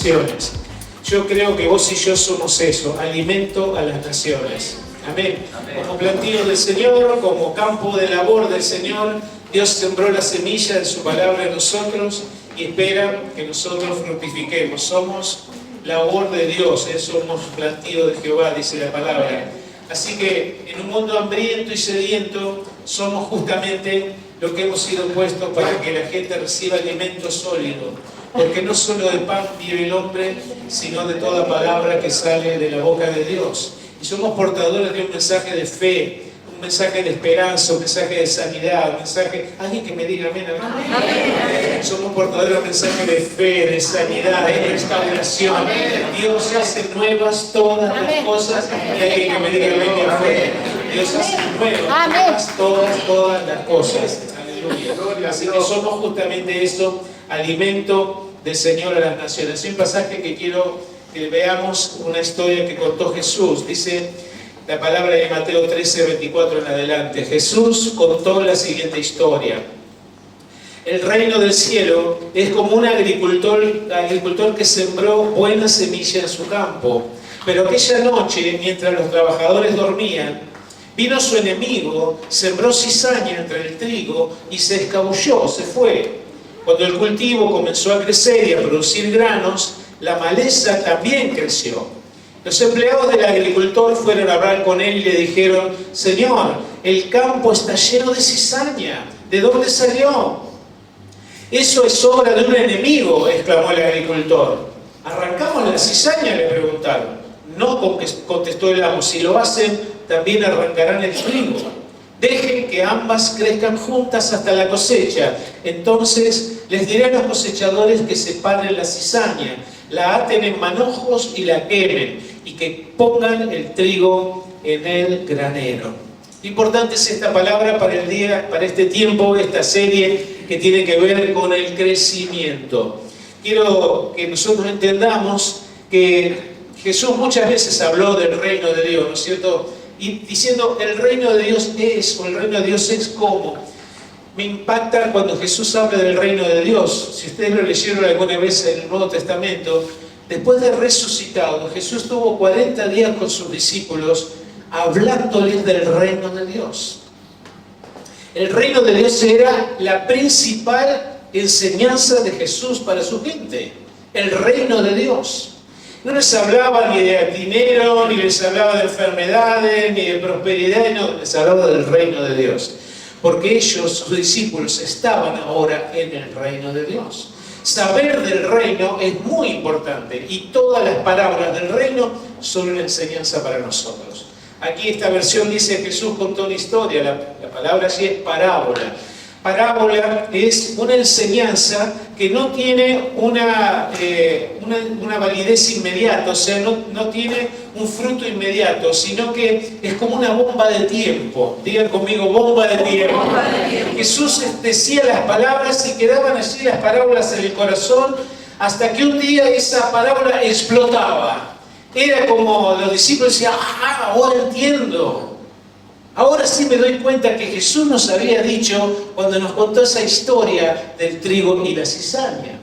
naciones. Yo creo que vos y yo somos eso, alimento a las naciones. Amén. Como plantío del Señor, como campo de labor del Señor, Dios sembró la semilla de su palabra en nosotros y espera que nosotros fructifiquemos. Somos labor de Dios, somos plantío de Jehová, dice la palabra. Así que en un mundo hambriento y sediento somos justamente lo que hemos sido puestos para que la gente reciba alimento sólido. Porque no solo de pan vive el hombre, sino de toda palabra que sale de la boca de Dios. Y somos portadores de un mensaje de fe, un mensaje de esperanza, un mensaje de sanidad, un mensaje... ¿Alguien que me diga amén? Amén. Somos portadores de un mensaje de fe, de sanidad, de restauración. Dios hace nuevas todas las cosas. Y alguien que me diga amén. Dios hace nuevas todas las cosas. Aleluya. Así que somos justamente eso, alimento del Señor a las naciones. Hay un pasaje que quiero que veamos, una historia que contó Jesús. Dice la palabra de Mateo 13, 24 en adelante. Jesús contó la siguiente historia. El reino del cielo es como un agricultor que sembró buena semilla en su campo. Pero aquella noche, mientras los trabajadores dormían, vino su enemigo, sembró cizaña entre el trigo y se escabulló, se fue. Cuando el cultivo comenzó a crecer y a producir granos, la maleza también creció. Los empleados del agricultor fueron a hablar con él y le dijeron: Señor, el campo está lleno de cizaña. ¿De dónde salió? Eso es obra de un enemigo, exclamó el agricultor. ¿Arrancamos la cizaña?, le preguntaron. No, contestó el amo, si lo hacen, también arrancarán el trigo. Dejen que ambas crezcan juntas hasta la cosecha. Entonces les diré a los cosechadores que separen la cizaña, la aten en manojos y la quemen, y que pongan el trigo en el granero. Importante es esta palabra para este tiempo, esta serie que tiene que ver con el crecimiento. Quiero que nosotros entendamos que Jesús muchas veces habló del reino de Dios, ¿no es cierto? Y diciendo, el reino de Dios es, o el reino de Dios es como. Me impacta cuando Jesús habla del reino de Dios. Si ustedes lo leyeron alguna vez en el Nuevo Testamento, después de resucitado, Jesús tuvo 40 días con sus discípulos hablándoles del reino de Dios. El reino de Dios era la principal enseñanza de Jesús para su gente. El reino de Dios. No les hablaba ni de dinero, ni les hablaba de enfermedades, ni de prosperidad, no, les hablaba del reino de Dios. Porque ellos, sus discípulos, estaban ahora en el reino de Dios. Saber del reino es muy importante y todas las palabras del reino son una enseñanza para nosotros. Aquí esta versión dice: Jesús contó una historia, la palabra allí es parábola. Parábola es una enseñanza que no tiene una validez inmediata, o sea, no tiene un fruto inmediato, sino que es como una bomba de tiempo. Digan conmigo, bomba de tiempo. Bomba de tiempo. Jesús decía las palabras y quedaban allí las parábolas en el corazón hasta que un día esa parábola explotaba. Era como los discípulos decían: ahora entiendo. Ahora sí me doy cuenta que Jesús nos había dicho cuando nos contó esa historia del trigo y la cizaña.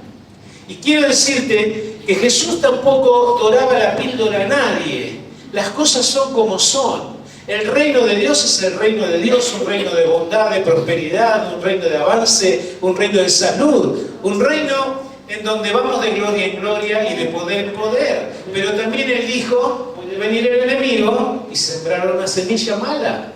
Y quiero decirte que Jesús tampoco doraba la píldora a nadie. Las cosas son como son. El reino de Dios es el reino de Dios, un reino de bondad, de prosperidad, un reino de avance, un reino de salud, un reino en donde vamos de gloria en gloria y de poder en poder. Pero también Él dijo: puede venir el enemigo y sembrar una semilla mala.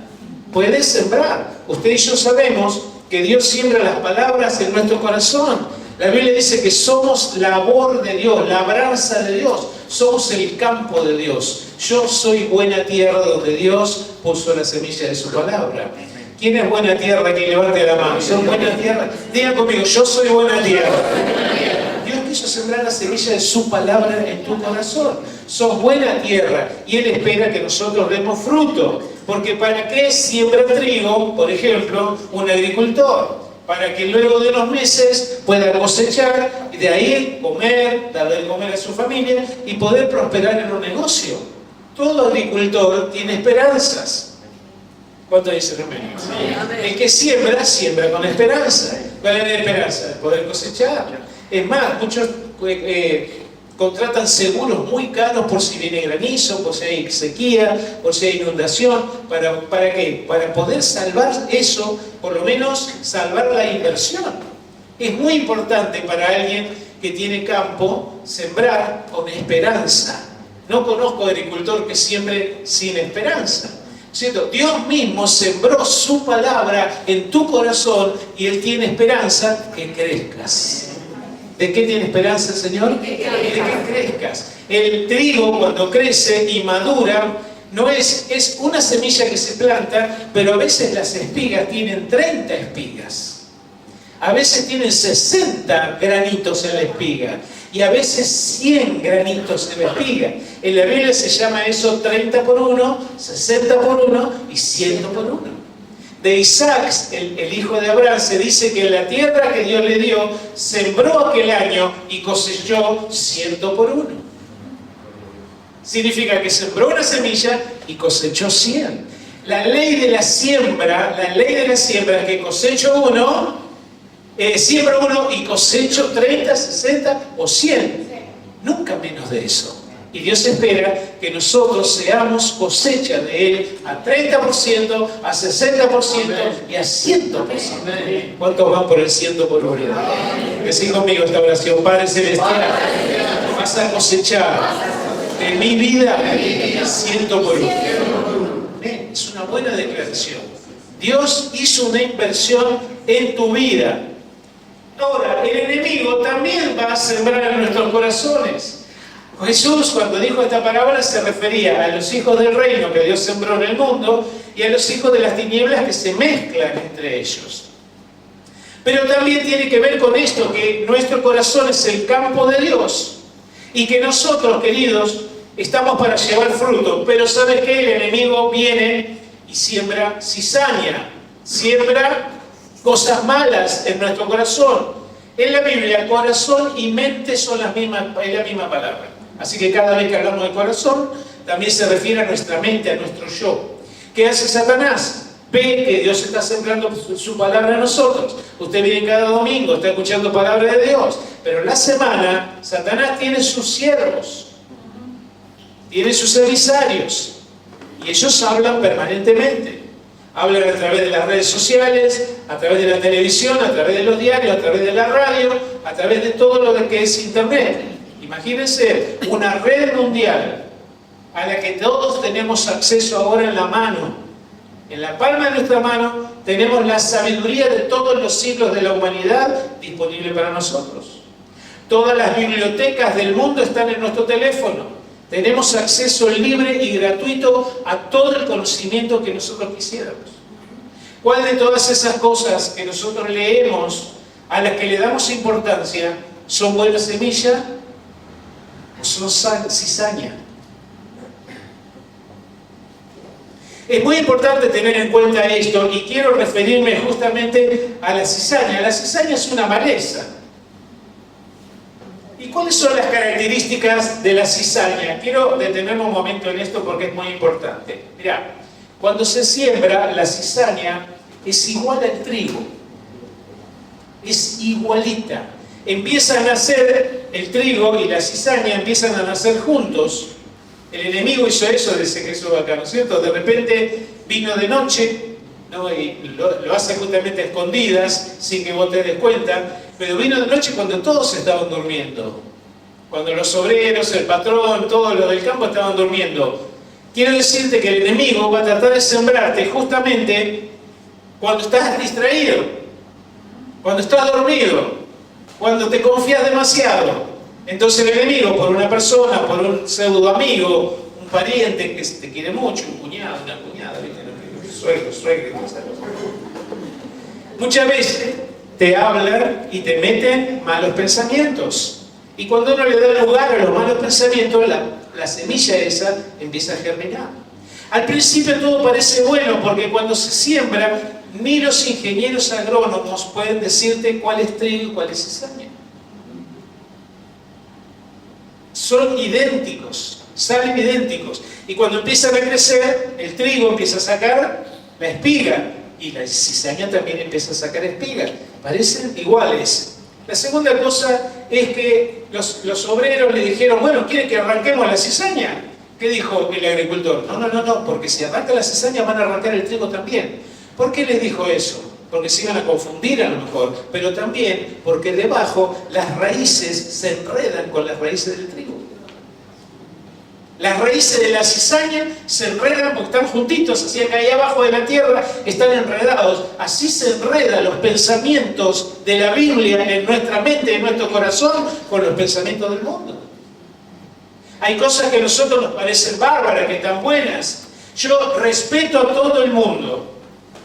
Puede sembrar. Usted y yo sabemos que Dios siembra las palabras en nuestro corazón. La Biblia dice que somos labor de Dios, labranza de Dios. Somos el campo de Dios. Yo soy buena tierra donde Dios puso la semilla de su palabra. ¿Quién es buena tierra? Que levante la mano. ¿Son buena tierra? Digan conmigo, yo soy buena tierra. Dios quiso sembrar la semilla de su palabra en tu corazón. Sos buena tierra y Él espera que nosotros demos fruto. Porque ¿para qué siembra trigo, por ejemplo, un agricultor? Para que luego de unos meses pueda cosechar y de ahí comer, darle de comer a su familia y poder prosperar en un negocio. Todo agricultor tiene esperanzas. ¿Cuánto dicen amén? El que siembra, siembra con esperanza. ¿Cuál es la esperanza? De poder cosechar. Es más, muchos Contratan seguros muy caros por si viene granizo, por si hay sequía, por si hay inundación. ¿Para qué? Para poder salvar eso, por lo menos salvar la inversión. Es muy importante para alguien que tiene campo sembrar con esperanza. No conozco agricultor que siembre sin esperanza, ¿cierto? Dios mismo sembró su palabra en tu corazón y Él tiene esperanza que crezcas. ¿De qué tiene esperanza el Señor? De que crezcas. El trigo cuando crece y madura no es una semilla que se planta, pero a veces las espigas tienen 30 espigas. A veces tienen 60 granitos en la espiga y a veces 100 granitos en la espiga. En la Biblia se llama eso 30 por 1, 60 por 1 y 100 por 1. De Isaac, el hijo de Abraham, se dice que en la tierra que Dios le dio, sembró aquel año y cosechó 100 por 1. Significa que sembró una semilla y cosechó 100. La ley de la siembra es que cosecho uno, siembro uno y cosecho 30, 60 o 100. Nunca menos de eso. Y Dios espera que nosotros seamos cosecha de Él a 30%, a 60% y a 100%. ¿Cuántos van por el 100 por 1? Decí conmigo esta oración. Padre Celestial, vas a cosechar de mi vida 100 por 1. Es una buena declaración. Dios hizo una inversión en tu vida. Ahora, el enemigo también va a sembrar en nuestros corazones. Jesús, cuando dijo esta parábola, se refería a los hijos del reino que Dios sembró en el mundo y a los hijos de las tinieblas que se mezclan entre ellos. Pero también tiene que ver con esto, que nuestro corazón es el campo de Dios y que nosotros, queridos, estamos para llevar fruto. Pero ¿sabes qué? El enemigo viene y siembra cizaña, siembra cosas malas en nuestro corazón. En la Biblia, corazón y mente son es la misma palabra. Así que cada vez que hablamos de corazón, también se refiere a nuestra mente, a nuestro yo. ¿Qué hace Satanás? Ve que Dios está sembrando su palabra en nosotros. Usted viene cada domingo, está escuchando palabra de Dios. Pero en la semana, Satanás tiene sus siervos, tiene sus emisarios. Y ellos hablan permanentemente. Hablan a través de las redes sociales, a través de la televisión, a través de los diarios, a través de la radio, a través de todo lo que es Internet. Imagínense una red mundial a la que todos tenemos acceso ahora en la mano. En la palma de nuestra mano tenemos la sabiduría de todos los siglos de la humanidad disponible para nosotros. Todas las bibliotecas del mundo están en nuestro teléfono. Tenemos acceso libre y gratuito a todo el conocimiento que nosotros quisiéramos. ¿Cuál de todas esas cosas que nosotros leemos, a las que le damos importancia, son buena semilla o son cizaña? Es muy importante tener en cuenta esto y quiero referirme justamente a la cizaña. La cizaña es una maleza. ¿Y cuáles son las características de la cizaña? Quiero detenerme un momento en esto porque es muy importante. Mirá, cuando se siembra, la cizaña es igual al trigo. Es igualita. Empieza a nacer el trigo y la cizaña empiezan a nacer juntos. El enemigo hizo eso desde que Jesús acá, ¿no es cierto? De repente vino de noche, ¿no? Y lo hace justamente a escondidas, sin que vos te des cuenta. Pero vino de noche cuando todos estaban durmiendo. Cuando los obreros, el patrón, todos los del campo estaban durmiendo. Quiero decirte que el enemigo va a tratar de sembrarte justamente cuando estás distraído, cuando estás dormido, cuando te confías demasiado. Entonces el enemigo, por una persona, por un pseudo amigo, un pariente que te quiere mucho, un cuñado, una cuñada, ¿viste? Suegro, muchas veces te hablan y te meten malos pensamientos. Y cuando uno le da lugar a los malos pensamientos, la semilla esa empieza a germinar. Al principio todo parece bueno, porque cuando se siembra, ni los ingenieros agrónomos pueden decirte cuál es trigo y cuál es cizaña. Son idénticos, salen idénticos. Y cuando empiezan a crecer, el trigo empieza a sacar la espiga. Y la cizaña también empieza a sacar espigas. Parecen iguales. La segunda cosa es que los obreros le dijeron, bueno, ¿quieren que arranquemos la cizaña? ¿Qué dijo el agricultor? No, porque si arranca la cizaña van a arrancar el trigo también. ¿Por qué les dijo eso? Porque se iban a confundir a lo mejor, pero también porque debajo las raíces se enredan con las raíces del trigo. Las raíces de la cizaña se enredan porque están juntitos, así que ahí abajo de la tierra están enredados. Así se enredan los pensamientos de la Biblia en nuestra mente, en nuestro corazón, con los pensamientos del mundo. Hay cosas que a nosotros nos parecen bárbaras, que están buenas. Yo respeto a todo el mundo.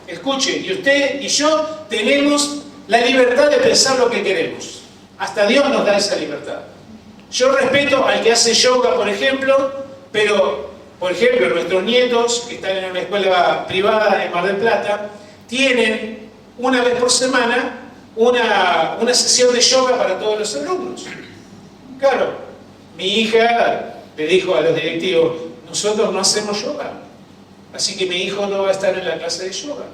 Escuchen, y usted y yo tenemos la libertad de pensar lo que queremos. Hasta Dios nos da esa libertad. Yo respeto al que hace yoga, por ejemplo, pero, por ejemplo, nuestros nietos, que están en una escuela privada en Mar del Plata, tienen una vez por semana una sesión de yoga para todos los alumnos. Claro, mi hija le dijo a los directivos, nosotros no hacemos yoga, así que mi hijo no va a estar en la clase de yoga.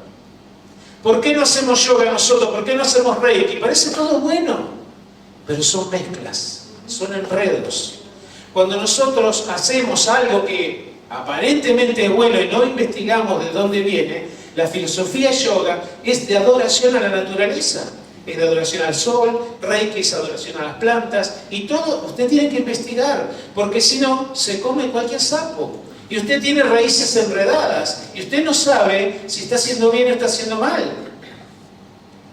¿Por qué no hacemos yoga nosotros? ¿Por qué no hacemos reiki? Parece todo bueno, pero son mezclas. Son enredos. Cuando nosotros hacemos algo que aparentemente es bueno y no investigamos de dónde viene, la filosofía yoga es de adoración a la naturaleza, es de adoración al sol, reiki es adoración a las plantas, y todo usted tiene que investigar, porque si no, se come cualquier sapo. Y usted tiene raíces enredadas, y usted no sabe si está haciendo bien o está haciendo mal.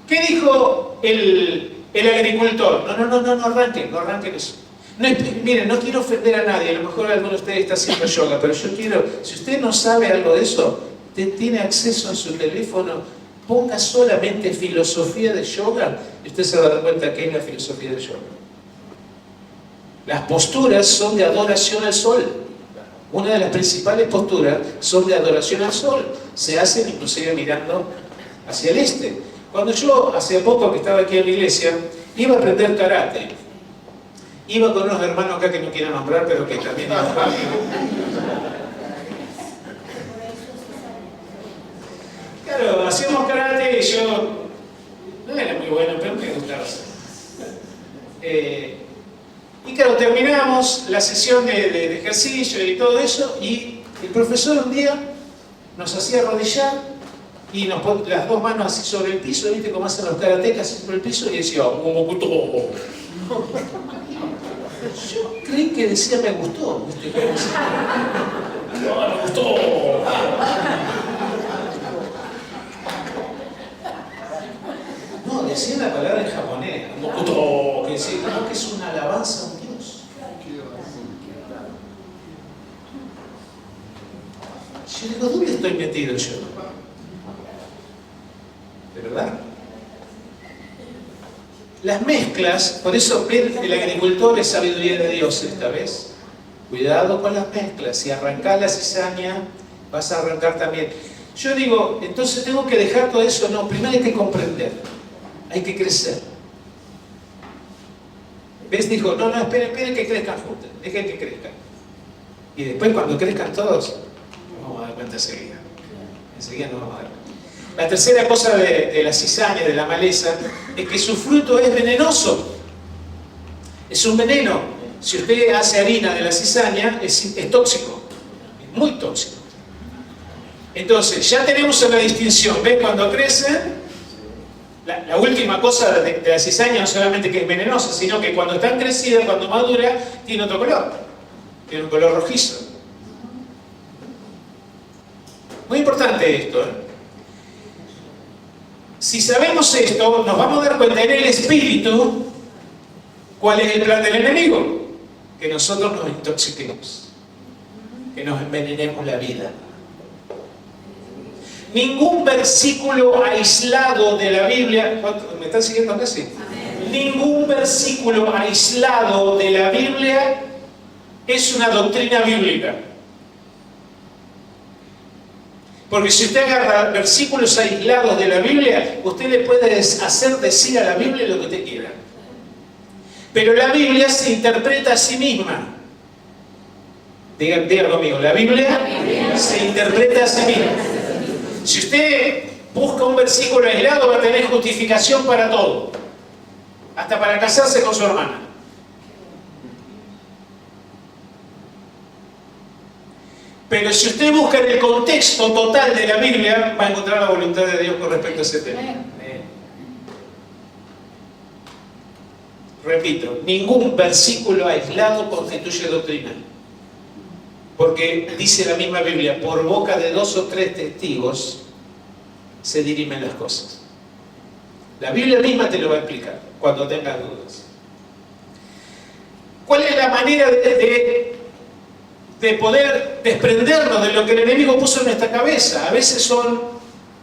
¿Qué dijo el agricultor? No arranquen eso. Miren, no quiero ofender a nadie, a lo mejor alguno de ustedes está haciendo yoga, pero yo quiero, si usted no sabe algo de eso, usted tiene acceso a su teléfono, ponga solamente filosofía de yoga y usted se va a dar cuenta qué es la filosofía de yoga. Las posturas son de adoración al sol. Una de las principales posturas son de adoración al sol. Se hacen inclusive mirando hacia el este. Cuando yo, hace poco que estaba aquí en la iglesia, iba a aprender karate. Iba con unos hermanos acá que no quiero nombrar, pero que también eran amigos. Claro, hacíamos karate y yo no era muy bueno, pero me gustaba hacer. Y claro, terminamos la sesión de ejercicio y todo eso, y el profesor un día nos hacía arrodillar y nos pone las dos manos así sobre el piso, ¿viste cómo hacen los karatecas así sobre el piso? Y decía, Momokuto. Yo creí que decía me gustó, ¿viste? No, me gustó. No, decía la palabra en japonés, Momokuto, que decía, no, que es una alabanza a un Dios. Yo digo, ¿dónde estoy metido yo? ¿De verdad? Las mezclas, por eso el agricultor es sabiduría de Dios esta vez. Cuidado con las mezclas, si arrancás la cizaña, vas a arrancar también. Yo digo, entonces tengo que dejar todo eso. No, primero hay que comprender, hay que crecer. ¿Ves? Dijo, no, esperen que crezcan juntos, dejen que crezcan. Y después cuando crezcan todos, nos vamos a dar cuenta enseguida. Enseguida nos vamos a dar cuenta. La tercera cosa de la cizaña, de la maleza, es que su fruto es venenoso. Es un veneno. Si usted hace harina de la cizaña, es tóxico. Es muy tóxico. Entonces, ya tenemos una distinción. ¿Ven? Cuando crecen, la última cosa de la cizaña no solamente que es venenosa, sino que cuando están crecidas, cuando madura, tiene otro color. Tiene un color rojizo. Muy importante esto, ¿eh? Si sabemos esto, nos vamos a dar cuenta en el espíritu cuál es el plan del enemigo. Que nosotros nos intoxiquemos, que nos envenenemos la vida. Ningún versículo aislado de la Biblia, ¿me están siguiendo acá? Sí. Ningún versículo aislado de la Biblia es una doctrina bíblica. Porque si usted agarra versículos aislados de la Biblia, usted le puede hacer decir a la Biblia lo que usted quiera. Pero la Biblia se interpreta a sí misma. Digan conmigo, la Biblia se interpreta a sí misma. Si usted busca un versículo aislado, va a tener justificación para todo. hasta para casarse con su hermana. Pero si usted busca en el contexto total de la Biblia, va a encontrar la voluntad de Dios con respecto a ese tema. Repito, ningún versículo aislado constituye doctrina. Porque dice la misma Biblia, por boca de 2 o 3 testigos se dirimen las cosas. La Biblia misma te lo va a explicar cuando tengas dudas. ¿Cuál es la manera de poder desprendernos de lo que el enemigo puso en nuestra cabeza? A veces son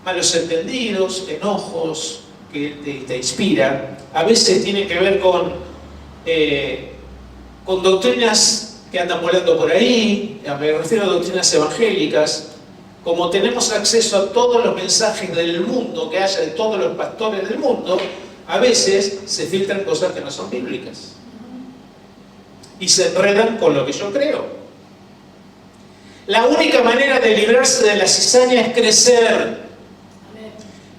malos entendidos, enojos que te inspiran. A veces tiene que ver con doctrinas que andan volando por ahí. Me refiero a doctrinas evangélicas. Como tenemos acceso a todos los mensajes del mundo que haya de todos los pastores del mundo, a veces se filtran cosas que no son bíblicas y se enredan con lo que yo creo. La única manera de librarse de la cizaña es crecer.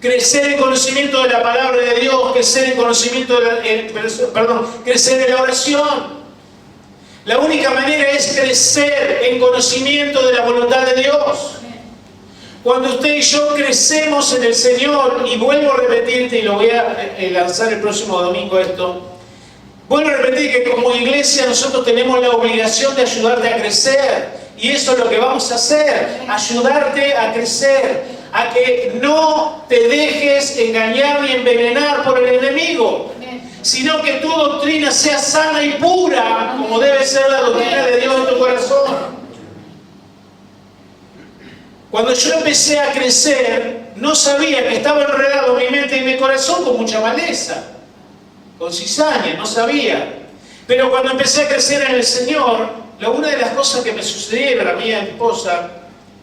Crecer en conocimiento de la palabra de Dios, crecer en conocimiento crecer en la oración. La única manera es crecer en conocimiento de la voluntad de Dios. Cuando usted y yo crecemos en el Señor, y vuelvo a repetirte, y lo voy a lanzar el próximo domingo esto, vuelvo a repetir que como iglesia nosotros tenemos la obligación de ayudarte a crecer. Y eso es lo que vamos a hacer, ayudarte a crecer, a que no te dejes engañar ni envenenar por el enemigo, sino que tu doctrina sea sana y pura, como debe ser la doctrina de Dios en tu corazón. Cuando yo empecé a crecer, no sabía que estaba enredado mi mente y mi corazón con mucha maleza, con cizaña, no sabía. Pero cuando empecé a crecer en el Señor, una de las cosas que me sucedieron a mí y a mi esposa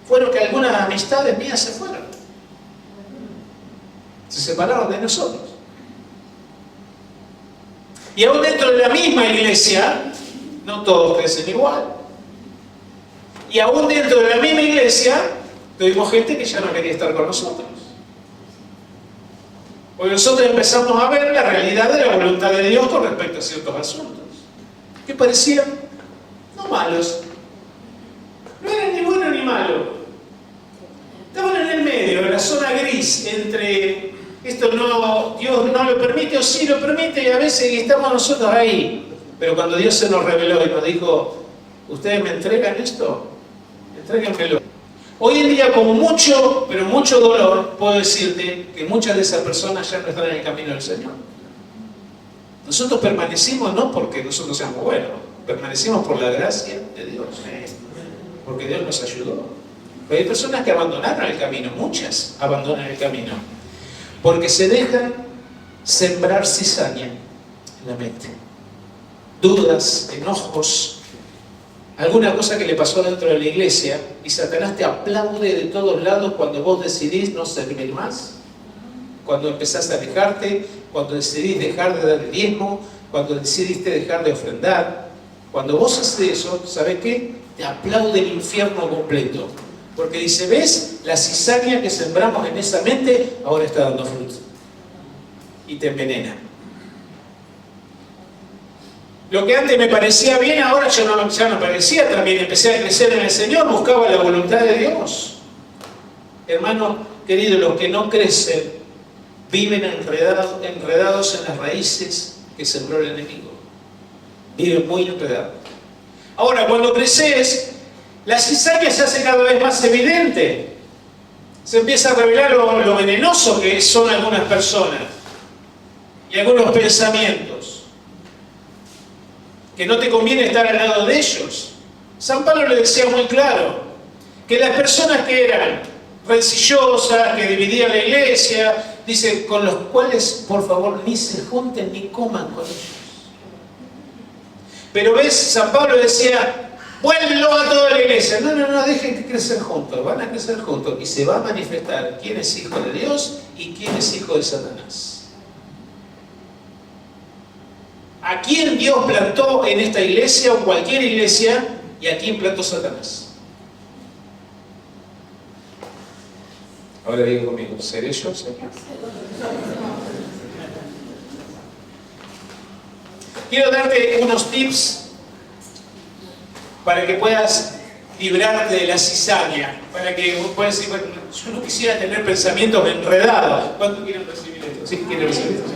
fueron que algunas amistades mías se fueron. Se separaron de nosotros. Y aún dentro de la misma iglesia, no todos crecen igual. Y aún dentro de la misma iglesia, tuvimos gente que ya no quería estar con nosotros. Porque nosotros empezamos a ver la realidad de la voluntad de Dios con respecto a ciertos asuntos, que parecían no malos. No eran ni bueno ni malo. Estaban en el medio, en la zona gris, entre esto no, Dios no lo permite o sí lo permite, y a veces estamos nosotros ahí. Pero cuando Dios se nos reveló y nos dijo, ¿ustedes me entregan esto? Entréguenmelo. Hoy en día, con mucho, pero mucho dolor, puedo decirte que muchas de esas personas ya no están en el camino del Señor. Nosotros permanecimos no porque nosotros seamos buenos, permanecimos por la gracia de Dios, porque Dios nos ayudó. Pero hay personas que abandonaron el camino, muchas abandonan el camino, porque se dejan sembrar cizaña en la mente. Dudas, enojos, alguna cosa que le pasó dentro de la iglesia, y Satanás te aplaude de todos lados cuando vos decidís no servir más, cuando empezás a alejarte, cuando decidís dejar de dar el diezmo, cuando decidiste dejar de ofrendar. Cuando vos haces eso, ¿sabes qué? Te aplaude el infierno completo. Porque dice, ¿ves? La cizaña que sembramos en esa mente ahora está dando fruto. Y te envenena. Lo que antes me parecía bien, ahora ya no parecía también. Empecé a crecer en el Señor, buscaba la voluntad de Dios. Hermano querido, los que no crecen viven enredados en las raíces que sembró el enemigo. Viven muy enredados. Ahora, cuando creces, la cizaña se hace cada vez más evidente. Se empieza a revelar lo venenoso que son algunas personas y algunos pensamientos, que no te conviene estar al lado de ellos. San Pablo le decía muy claro que las personas que eran rencillosas, que dividían la iglesia, dice, con los cuales por favor ni se junten ni coman con ellos. Pero ves, San Pablo decía, vuélvelo a toda la iglesia. No, dejen que crecer juntos, van a crecer juntos y se va a manifestar quién es hijo de Dios y quién es hijo de Satanás. ¿A quién Dios plantó en esta iglesia o cualquier iglesia y a quién plantó Satanás? Ahora digo conmigo, ¿seré yo, Señor? quiero darte unos tips para que puedas librarte de la cizaña, para que puedas decir, bueno, yo no quisiera tener pensamientos enredados. ¿Cuántos quieren recibir esto? ¿Sí quieren recibir esto?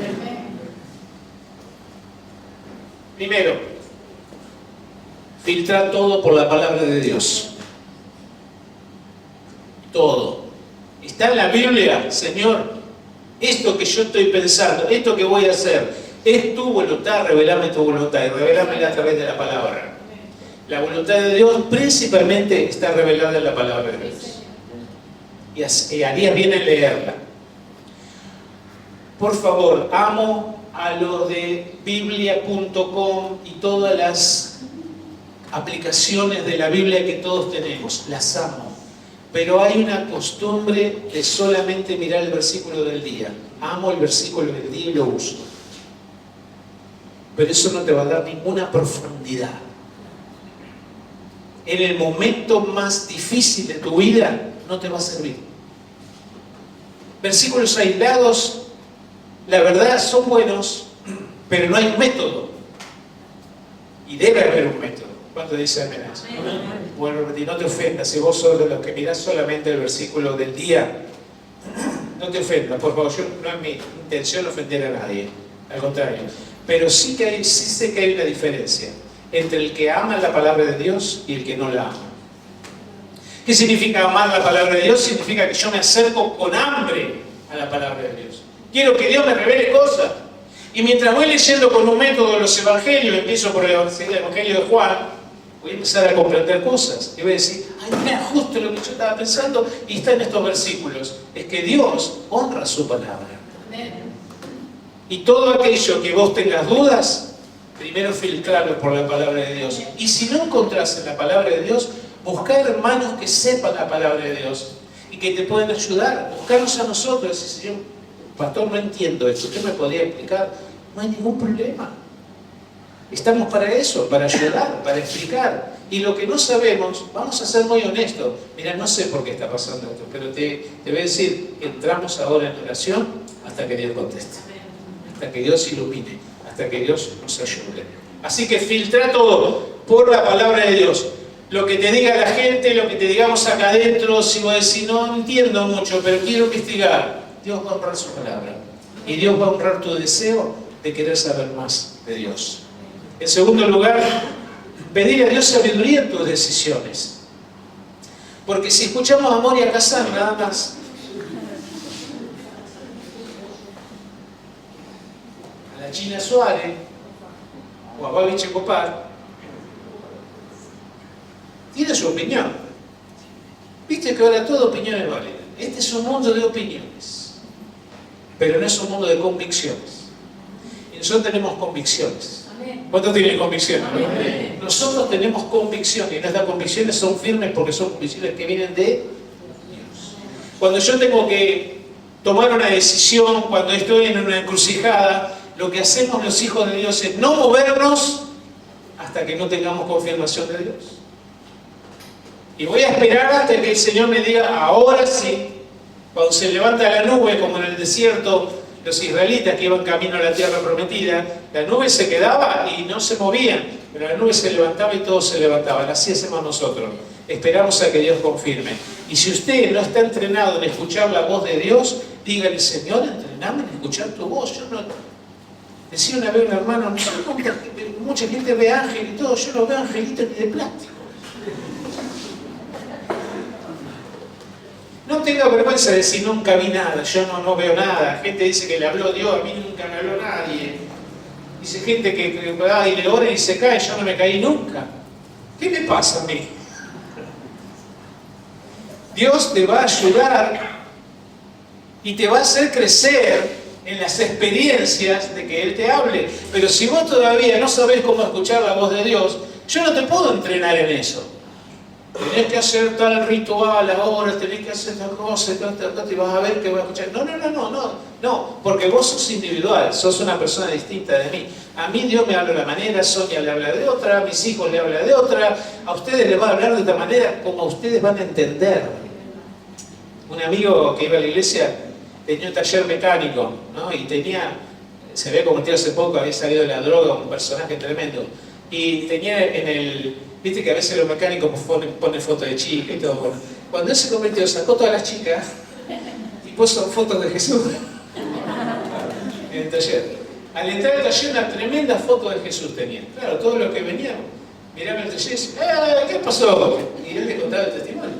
Primero, filtra todo por la palabra de Dios. Todo. Está en la Biblia, Señor, esto que yo estoy pensando, esto que voy a hacer, es tu voluntad, revelame tu voluntad y revelámela a través de la palabra. La voluntad de Dios principalmente está revelada en la palabra de Dios. Y harías bien en leerla. Por favor, amo a lo de biblia.com y todas las aplicaciones de la Biblia que todos tenemos. Las amo. Pero hay una costumbre de solamente mirar el versículo del día. Amo el versículo del día y lo uso. Pero eso no te va a dar ninguna profundidad. En el momento más difícil de tu vida, no te va a servir. Versículos aislados, la verdad, son buenos, pero no hay un método. Y debe haber un método. ¿Cuánto dice amén? Bueno, y no te ofendas, si vos sos de los que mirás solamente el versículo del día, no te ofendas, por favor, no es mi intención ofender a nadie, al contrario. Pero sí sé que hay una diferencia entre el que ama la palabra de Dios y el que no la ama. ¿Qué significa amar la palabra de Dios? Significa que yo me acerco con hambre a la palabra de Dios. Quiero que Dios me revele cosas. Y mientras voy leyendo con un método los evangelios, empiezo por el evangelio de Juan, voy a empezar a comprender cosas. Y voy a decir, ay, mira, justo lo que yo estaba pensando y está en estos versículos. Es que Dios honra su palabra. Y todo aquello que vos tengas dudas, primero filtrarlo por la palabra de Dios. Y si no encontrás en la palabra de Dios, buscar hermanos que sepan la palabra de Dios y que te puedan ayudar. Buscarnos a nosotros. Y si yo, pastor, no entiendo esto, ¿usted me podría explicar? No hay ningún problema. Estamos para eso, para ayudar, para explicar. Y lo que no sabemos, vamos a ser muy honestos. Mira, no sé por qué está pasando esto, pero te voy a decir, entramos ahora en oración hasta que Dios conteste. Hasta que Dios ilumine, hasta que Dios nos ayude. Así que filtra todo por la palabra de Dios. Lo que te diga la gente, lo que te digamos acá adentro, si vos decís, no entiendo mucho, pero quiero investigar, Dios va a honrar su palabra. Y Dios va a honrar tu deseo de querer saber más de Dios. En segundo lugar, pedir a Dios sabiduría en tus decisiones. Porque si escuchamos a Moria Kazan nada más, a la China Suárez o a Babi Checopar, tiene su opinión. Viste que ahora toda opinión es válida. Este es un mundo de opiniones, pero no es un mundo de convicciones. Y nosotros tenemos convicciones. ¿Cuántos tienen convicciones? Amén. Nosotros tenemos convicciones y nuestras convicciones son firmes porque son convicciones que vienen de Dios. Cuando yo tengo que tomar una decisión, cuando estoy en una encrucijada, lo que hacemos los hijos de Dios es no movernos hasta que no tengamos confirmación de Dios. Y voy a esperar hasta que el Señor me diga, ahora sí. Cuando se levanta la nube, como en el desierto, los israelitas que iban camino a la tierra prometida, la nube se quedaba y no se movían, pero la nube se levantaba y todos se levantaban. Así hacemos nosotros. Esperamos a que Dios confirme. Y si usted no está entrenado en escuchar la voz de Dios, dígale, Señor, entrename en escuchar tu voz. Yo no... Decía una vez un hermano, mucha gente ve ángeles y todo, yo no veo angelitos ni de plástico. No tenga vergüenza de decir nunca vi nada, yo no veo nada. Gente dice que le habló Dios, a mí nunca me habló nadie. Dice gente que le ora y se cae, yo no me caí nunca. ¿Qué me pasa a mí? Dios te va a ayudar y te va a hacer crecer en las experiencias de que Él te hable. Pero si vos todavía no sabés cómo escuchar la voz de Dios, yo no te puedo entrenar en eso. Tenés que hacer tal ritual ahora, tenés que hacer tal cosa, y vas a ver que voy a escuchar. No, porque vos sos individual, sos una persona distinta de mí. A mí Dios me habla de una manera, a Sonia le habla de otra, a mis hijos le habla de otra, a ustedes les va a hablar de otra manera, como ustedes van a entender. Un amigo que iba a la iglesia tenía un taller mecánico, ¿no? Y tenía se había convertido hace poco, había salido de la droga, un personaje tremendo. Y tenía en el... Viste que a veces los mecánicos ponen fotos de chicas y todo. Bueno, cuando él se convirtió, sacó todas las chicas y puso fotos de Jesús en el taller. Al entrar al taller, una tremenda foto de Jesús tenía. Claro, todos los que venían miraban el taller y decían, ¿qué pasó? Y él le contaba el testimonio.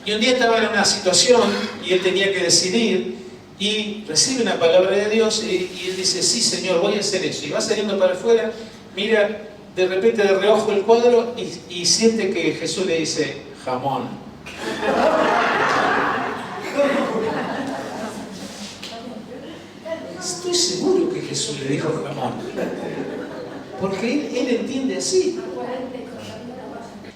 Y un día estaba en una situación y él tenía que decidir y recibe una palabra de Dios y él dice, sí Señor, voy a hacer eso. Y va saliendo para afuera, mira de repente de reojo el cuadro y siente que Jesús le dice, jamón. Estoy seguro que Jesús le dijo jamón, porque él entiende así.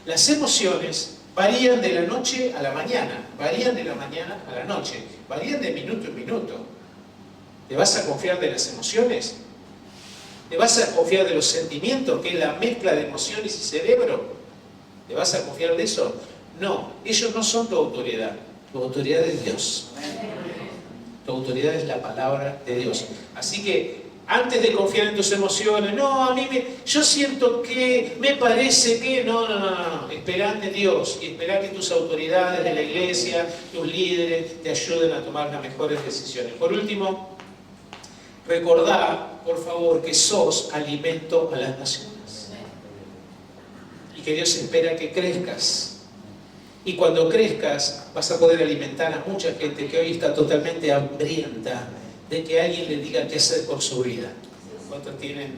Las emociones varían de la noche a la mañana, varían de la mañana a la noche, varían de minuto en minuto. ¿Te vas a confiar de las emociones? ¿Te vas a confiar de los sentimientos, que es la mezcla de emociones y cerebro? ¿Te vas a confiar de eso? No, ellos no son tu autoridad es Dios. Tu autoridad es la palabra de Dios. Así que antes de confiar en tus emociones, no, yo siento que, me parece que, no. Esperá en Dios y esperá que tus autoridades de la iglesia, tus líderes, te ayuden a tomar las mejores decisiones. Por último, recordá, por favor, que sos alimento a las naciones. Y que Dios espera que crezcas. Y cuando crezcas, vas a poder alimentar a mucha gente que hoy está totalmente hambrienta de que alguien le diga qué hacer con su vida. ¿Cuántos tienen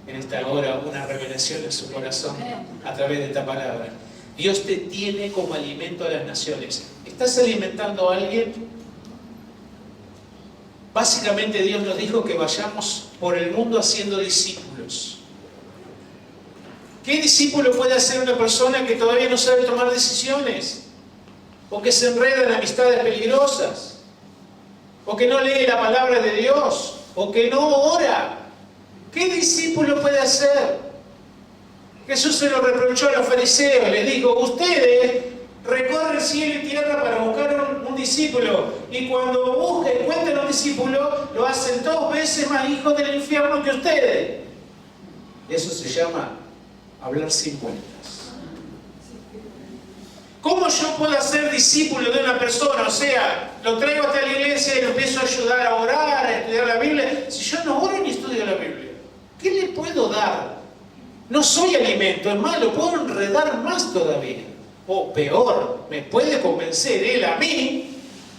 en esta hora una revelación en su corazón a través de esta palabra? Dios te tiene como alimento a las naciones. ¿Estás alimentando a alguien? Básicamente Dios nos dijo que vayamos por el mundo haciendo discípulos. ¿Qué discípulo puede hacer una persona que todavía no sabe tomar decisiones? ¿O que se enreda en amistades peligrosas? ¿O que no lee la palabra de Dios? ¿O que no ora? ¿Qué discípulo puede hacer? Jesús se lo reprochó a los fariseos, les dijo, ustedes recorren cielo y tierra para buscar un discípulo, y cuando encuentran un discípulo, lo hacen 2 veces más hijos del infierno que ustedes. Eso se llama hablar sin vueltas. ¿Cómo yo puedo ser discípulo de una persona? O sea, lo traigo hasta la iglesia y lo empiezo a ayudar a orar, a estudiar la Biblia. Si yo no oro ni estudio la Biblia, ¿qué le puedo dar? No soy alimento, es más, lo puedo enredar más todavía. O peor, me puede convencer él a mí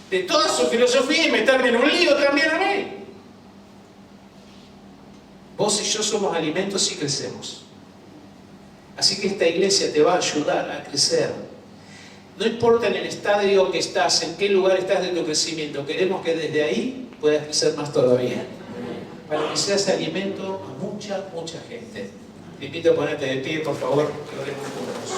de toda su filosofía y meterme en un lío también a mí. Vos y yo somos alimentos y crecemos. Así que esta iglesia te va a ayudar a crecer. No importa en el estadio que estás, en qué lugar estás de tu crecimiento, queremos que desde ahí puedas crecer más todavía. Para que seas alimento a mucha gente. Te invito a ponerte de pie, por favor, que oremos juntos.